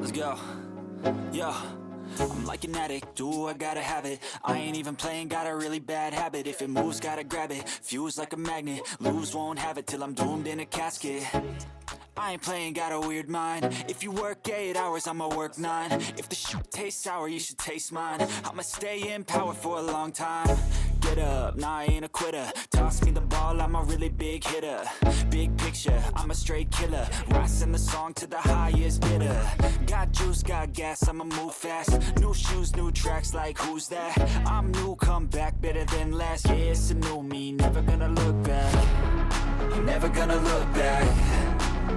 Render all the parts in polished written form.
Let's go. Yo, I'm like an addict, do I gotta have it. I ain't even playing, got a really bad habit. If it moves, gotta grab it, fuse like a magnet. Lose, won't have it till I'm doomed in a casket. I ain't playing, got a weird mind. If you work 8 hours, I'ma work 9. If the shoot tastes sour, you should taste mine. I'ma stay in power for a long time. Get up, nah, I ain't a quitter. Toss me the ball, I'm a really big hitter. Big picture, I'm a straight killer. Rising the song to the highest bidder. Got juice, got gas, I'ma move fast. New shoes, new tracks, like who's that? I'm new, come back, better than last. Yeah, it's a new me, never gonna look back. I'm never gonna look back.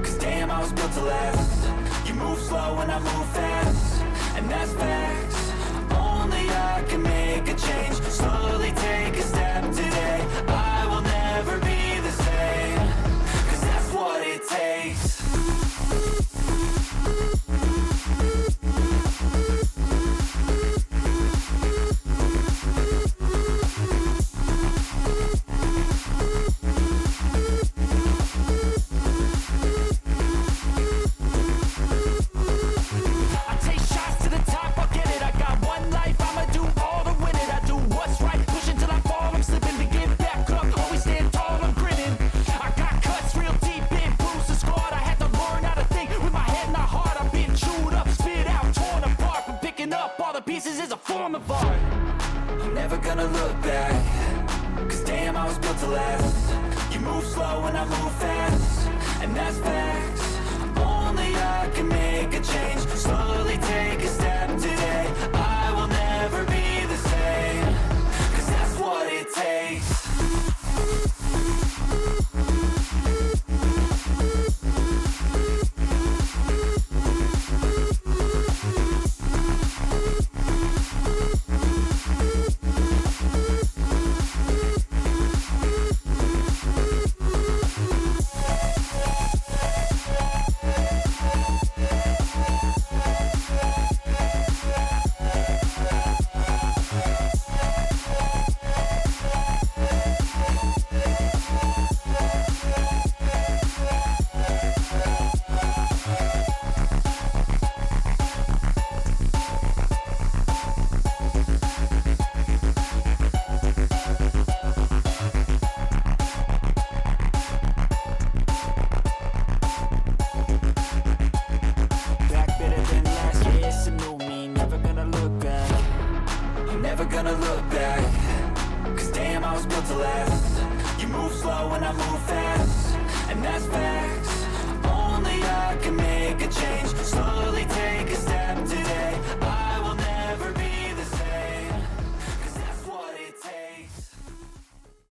Cause damn, I was built to last. You move slow and I move fast, and that's facts. Only I can make a change. Slowly take a step today. I will never be the same. Cause that's what it takes. Pieces is a form of art. I'm never gonna look back. Cause damn, I was built to last. You move slow and I move fast, and that's facts. Only I can make a change. Slowly take a step today. I will never be the same. Cause that's what it takes. Never gonna look back. Cause damn, I was built to last. You move slow and I move fast, and that's fast.